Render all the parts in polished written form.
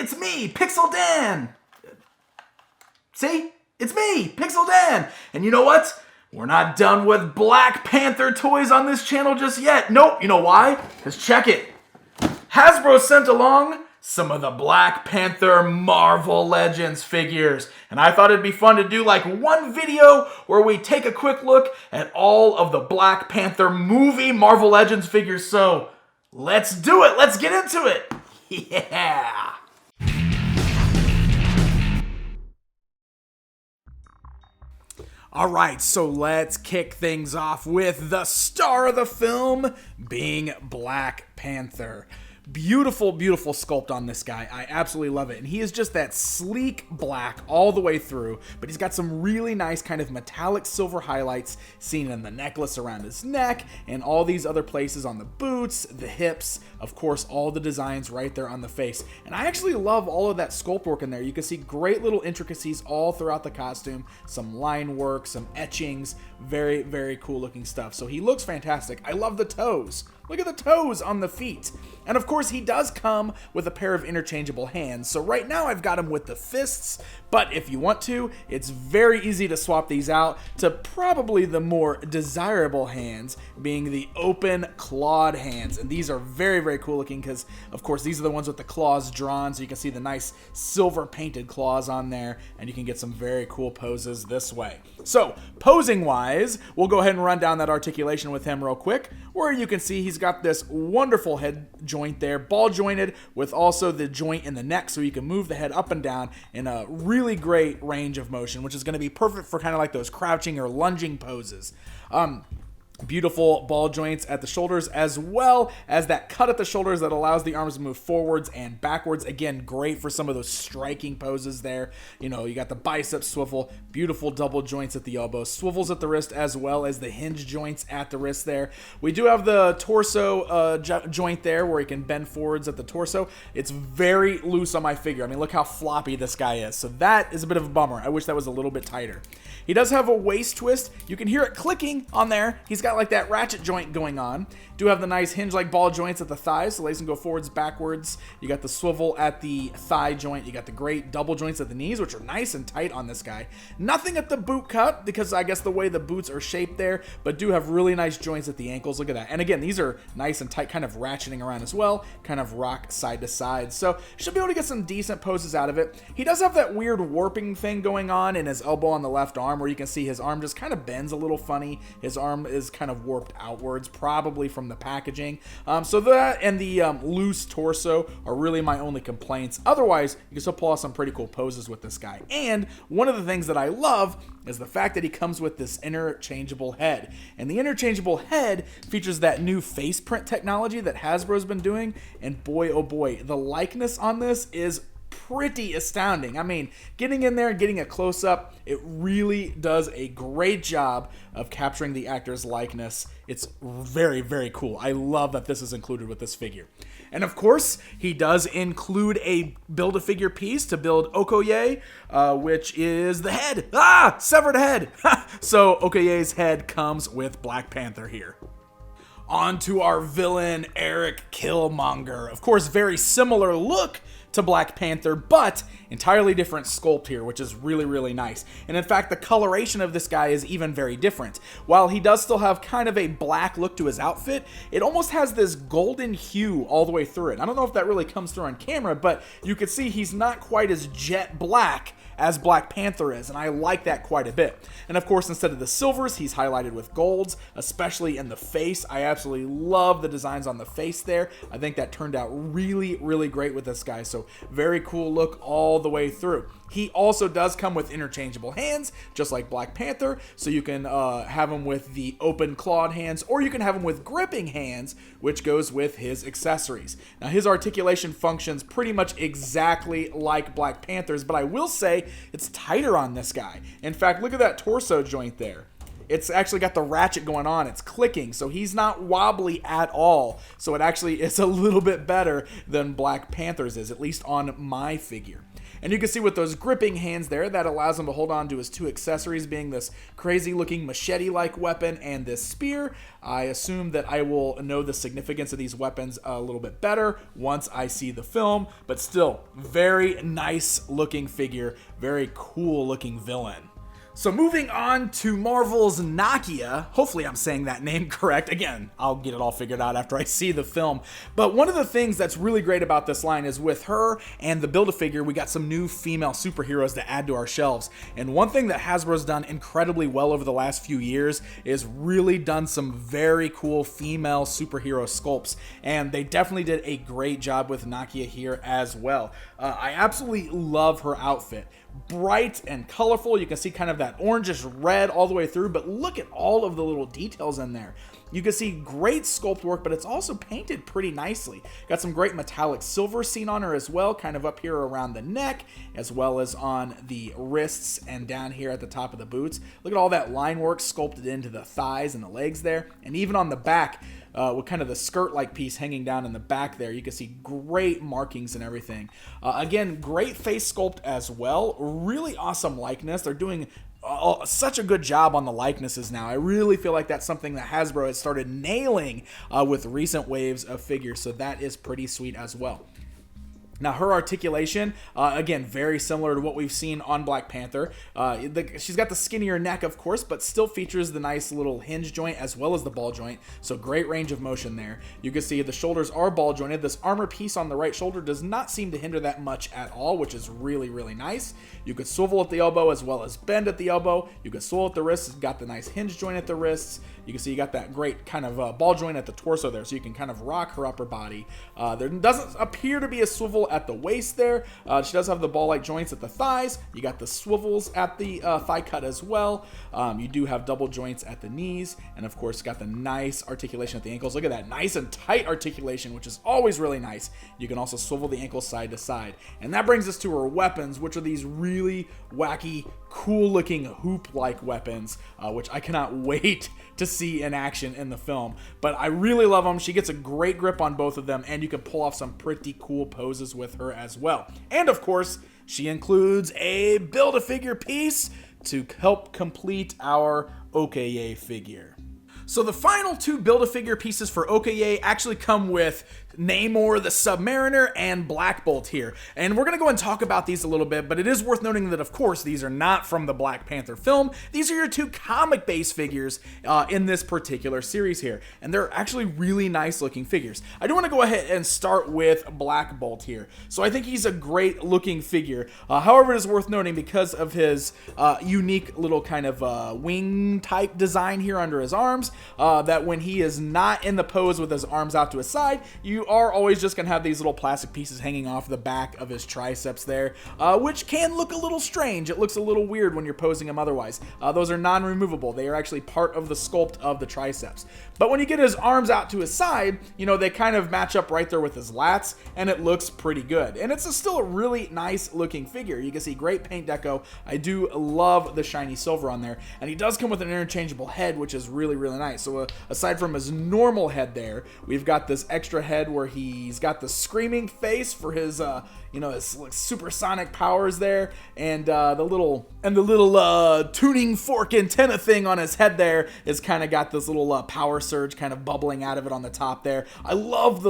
it's me, Pixel Dan. See? It's me, Pixel Dan. And you know what? We're not done with Black Panther toys on this channel just yet. Nope, you know why? Because check it. Hasbro sent along some of the Black Panther Marvel Legends figures. And I thought it'd be fun to do like one video where we take a quick look at all of the Black Panther movie Marvel Legends figures. So let's do it. Let's get into it. Yeah. All right, so let's kick things off with the star of the film being Black Panther. Beautiful, beautiful sculpt on this guy. I absolutely love it. And he is just that sleek black all the way through, but he's got some really nice kind of metallic silver highlights seen in the necklace around his neck and all these other places on the boots, the hips, of course, all the designs right there on the face. And I actually love all of that sculpt work in there. You can see great little intricacies all throughout the costume, some line work, some etchings, very, very cool looking stuff. So he looks fantastic. I love the toes. Look at the toes on the feet. And of course, he does come with a pair of interchangeable hands. So right now I've got him with the fists, but if you want to, it's very easy to swap these out to probably the more desirable hands, being the open clawed hands. And these are very, very cool looking because, of course, these are the ones with the claws drawn, so you can see the nice silver painted claws on there, and you can get some very cool poses this way. So, posing-wise, we'll go ahead and run down that articulation with him real quick, where you can see he's got this wonderful head joint there, ball jointed with also the joint in the neck, so you can move the head up and down in a really great range of motion, which is going to be perfect for kind of like those crouching or lunging poses. Beautiful ball joints at the shoulders, as well as that cut at the shoulders that allows the arms to move forwards and backwards. Again, great for some of those striking poses there. You know, you got the bicep swivel, beautiful double joints at the elbow, swivels at the wrist, as well as the hinge joints at the wrist there. We do have the torso joint there where you can bend forwards at the torso. It's very loose on my figure. I mean, look how floppy this guy is. So that is a bit of a bummer. I wish that was a little bit tighter. He does have a waist twist. You can hear it clicking on there. He's got like that ratchet joint going on. Do have the nice hinge-like ball joints at the thighs, so legs can go forwards, backwards. You got the swivel at the thigh joint. You got the great double joints at the knees, which are nice and tight on this guy. Nothing at the boot cut, because I guess the way the boots are shaped there, but do have really nice joints at the ankles. Look at that. And again, these are nice and tight, kind of ratcheting around as well, kind of rock side to side. So should be able to get some decent poses out of it. He does have that weird warping thing going on in his elbow on the left arm, where you can see his arm just kind of bends a little funny. His arm is kind of warped outwards, probably from the packaging. So that and the loose torso are really my only complaints. Otherwise, you can still pull off some pretty cool poses with this guy. And one of the things that I love is the fact that he comes with this interchangeable head. And the interchangeable head features that new face print technology that Hasbro's been doing. And boy, oh boy, the likeness on this is pretty astounding. I mean, getting in there and getting a close-up, it really does a great job of capturing the actor's likeness. It's very, very cool. I love that this is included with this figure. And of course, he does include a Build-A-Figure piece to build Ocoee, which is the head. Severed head. So Okoye's head comes with Black Panther here. On to our villain, Erik Killmonger. Of course, very similar look to Black Panther, but entirely different sculpt here, which is really, really nice. And in fact, the coloration of this guy is even very different. While he does still have kind of a black look to his outfit, it almost has this golden hue all the way through it. I don't know if that really comes through on camera, but you can see he's not quite as jet black as Black Panther is, and I like that quite a bit. And of course, instead of the silvers, he's highlighted with golds, especially in the face. I absolutely love the designs on the face there. I think that turned out really, really great with this guy, so very cool look all the way through. He also does come with interchangeable hands, just like Black Panther, so you can have him with the open clawed hands, or you can have him with gripping hands, which goes with his accessories. Now, his articulation functions pretty much exactly like Black Panther's, but I will say it's tighter on this guy. In fact, look at that torso joint there. It's actually got the ratchet going on. It's clicking, so he's not wobbly at all. So it actually is a little bit better than Black Panther's is, at least on my figure. And you can see with those gripping hands there, that allows him to hold on to his two accessories, being this crazy looking machete-like weapon and this spear. I assume that I will know the significance of these weapons a little bit better once I see the film, but still, very nice looking figure, very cool looking villain. So moving on to Marvel's Nakia, hopefully I'm saying that name correct. Again, I'll get it all figured out after I see the film. But one of the things that's really great about this line is with her and the Build-A-Figure, we got some new female superheroes to add to our shelves. And one thing that Hasbro's done incredibly well over the last few years is really done some very cool female superhero sculpts. And they definitely did a great job with Nakia here as well. I absolutely love her outfit. Bright and colorful. You can see kind of that orangish red all the way through, but look at all of the little details in there. You can see great sculpt work, but it's also painted pretty nicely. Got some great metallic silver seen on her as well, kind of up here around the neck, as well as on the wrists and down here at the top of the boots. Look at all that line work sculpted into the thighs and the legs there, and even on the back, with kind of the skirt-like piece hanging down in the back there. You can see great markings and everything. Again, great face sculpt as well. Really awesome likeness. They're doing such a good job on the likenesses now. I really feel like that's something that Hasbro has started nailing with recent waves of figures, so that is pretty sweet as well. Now, her articulation, again, very similar to what we've seen on Black Panther. She's got the skinnier neck, of course, but still features the nice little hinge joint as well as the ball joint, so great range of motion there. You can see the shoulders are ball jointed. This armor piece on the right shoulder does not seem to hinder that much at all, which is really, really nice. You could swivel at the elbow as well as bend at the elbow. You could swivel at the wrists. It's got the nice hinge joint at the wrists. You can see you got that great kind of ball joint at the torso there, so you can kind of rock her upper body. There doesn't appear to be a swivel at the waist there. She does have the ball-like joints at the thighs. You got the swivels at the thigh cut as well. You do have double joints at the knees, and of course got the nice articulation at the ankles. Look at that nice and tight articulation, which is always really nice. You can also swivel the ankles side to side. And that brings us to her weapons, which are these really wacky, cool-looking hoop-like weapons, which I cannot wait to see in action in the film. But I really love them. She gets a great grip on both of them, and you can pull off some pretty cool poses with her as well. And of course, she includes a Build-A-Figure piece to help complete our Ocoee figure. So the final two Build-A-Figure pieces for Ocoee actually come with Namor the Submariner and Black Bolt here. And we're going to go and talk about these a little bit, but it is worth noting that, of course, these are not from the Black Panther film. These are your two comic-based figures in this particular series here. And they're actually really nice-looking figures. I do want to go ahead and start with Black Bolt here. So I think he's a great-looking figure. However, it is worth noting because of his unique little kind of wing-type design here under his arms, that when he is not in the pose with his arms out to his side, you are always just going to have these little plastic pieces hanging off the back of his triceps there, which can look a little strange. It looks a little weird when you're posing him otherwise. Those are non-removable. They are actually part of the sculpt of the triceps. But when you get his arms out to his side, you know, they kind of match up right there with his lats, and it looks pretty good. And it's still a really nice looking figure. You can see great paint deco. I do love the shiny silver on there. And he does come with an interchangeable head, which is really, really nice. So aside from his normal head there, we've got this extra head where he's got the screaming face for his, his supersonic powers there, and the little tuning fork antenna thing on his head there is kind of got this little power surge kind of bubbling out of it on the top there. I love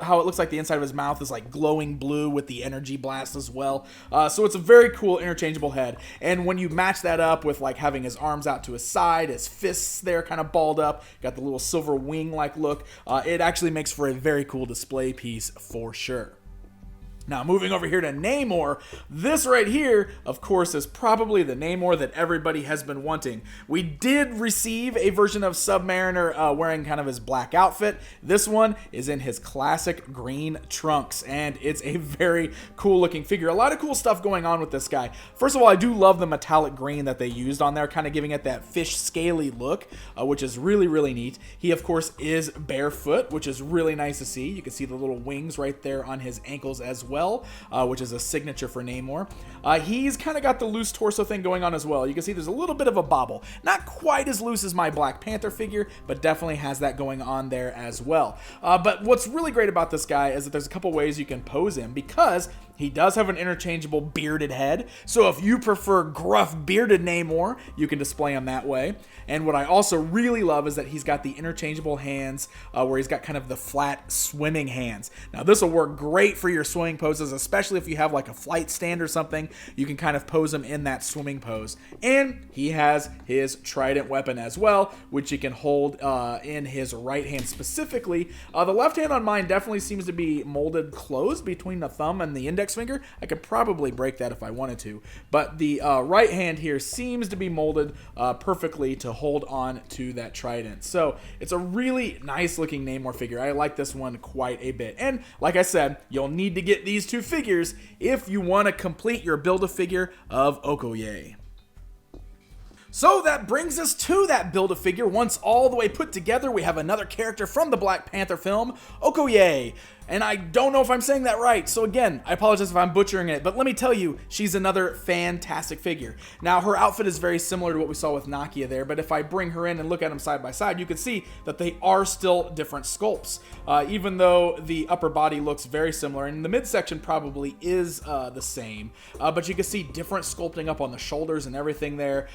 how it looks like the inside of his mouth is like glowing blue with the energy blast as well. So it's a very cool interchangeable head, and when you match that up with like having his arms out to his side, his fists there kind of balled up, got the little silver wing like look, it actually makes for a very cool display piece for sure. Now, moving over here to Namor, this right here, of course, is probably the Namor that everybody has been wanting. We did receive a version of Submariner wearing kind of his black outfit. This one is in his classic green trunks, and it's a very cool looking figure. A lot of cool stuff going on with this guy. First of all, I do love the metallic green that they used on there, kind of giving it that fish scaly look, which is really, really neat. He, of course, is barefoot, which is really nice to see. You can see the little wings right there on his ankles as well. well, which is a signature for Namor. He's kind of got the loose torso thing going on as well. You can see there's a little bit of a bobble. Not quite as loose as my Black Panther figure, but definitely has that going on there as well. But what's really great about this guy is that there's a couple ways you can pose him, because he does have an interchangeable bearded head. So if you prefer gruff bearded Namor, you can display him that way. And what I also really love is that he's got the interchangeable hands where he's got kind of the flat swimming hands. Now this will work great for your swimming poses, especially if you have like a flight stand or something. You can kind of pose him in that swimming pose. And he has his trident weapon as well, which he can hold in his right hand specifically. The left hand on mine definitely seems to be molded closed between the thumb and the index finger. I could probably break that if I wanted to, but the right hand here seems to be molded perfectly to hold on to that trident. So it's a really nice looking Namor figure. I like this one quite a bit. And like I said, you'll need to get these two figures if you want to complete your Build-A-Figure of Ocoee. So that brings us to that Build-A-Figure. Once all the way put together, we have another character from the Black Panther film, Ocoee. And I don't know if I'm saying that right, so again, I apologize if I'm butchering it, but let me tell you, she's another fantastic figure. Now, her outfit is very similar to what we saw with Nakia there, but if I bring her in and look at them side by side, you can see that they are still different sculpts. Even though the upper body looks very similar, and the midsection probably is the same, but you can see different sculpting up on the shoulders and everything there,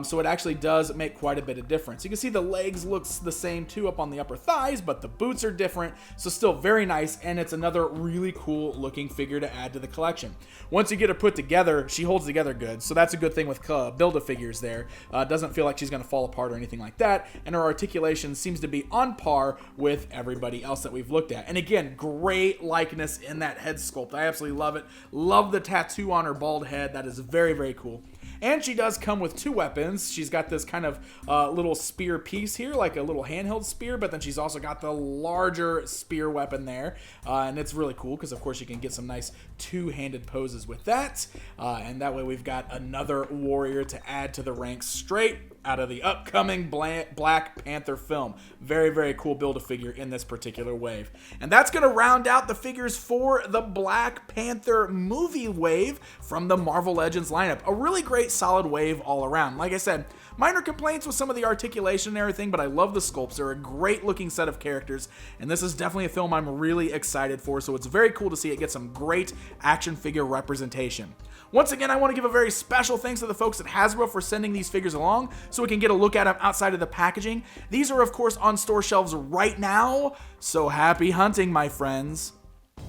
so it actually does make quite a bit of difference. You can see the legs looks the same too up on the upper thighs, but the boots are different, so still very nice. And it's another really cool looking figure to add to the collection. Once you get her put together, she holds together good, so that's a good thing with Build-A-Figures there. Doesn't feel like she's going to fall apart or anything like that, and her articulation seems to be on par with everybody else that we've looked at. And again, great likeness in that head sculpt. I absolutely love it. Love the tattoo on her bald head. That is very, very cool. And she does come with two weapons. She's got this kind of little spear piece here, like a little handheld spear, but then she's also got the larger spear weapon there. And it's really cool because, of course, you can get some nice two-handed poses with that. And that way we've got another warrior to add to the ranks straight out of the upcoming Black Panther film. Very, very cool Build-A-Figure in this particular wave. And that's going to round out the figures for the Black Panther movie wave from the Marvel Legends lineup. A really great solid wave all around. Like I said, minor complaints with some of the articulation and everything, but I love the sculpts. They're a great looking set of characters, and this is definitely a film I'm really excited for, so it's very cool to see it get some great action figure representation. Once again, I want to give a very special thanks to the folks at Hasbro for sending these figures along so we can get a look at them outside of the packaging. These are, of course, on store shelves right now, so happy hunting, my friends.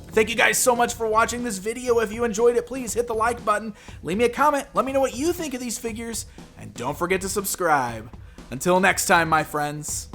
Thank you guys so much for watching this video. If you enjoyed it, please hit the like button, leave me a comment, let me know what you think of these figures, and don't forget to subscribe. Until next time, my friends.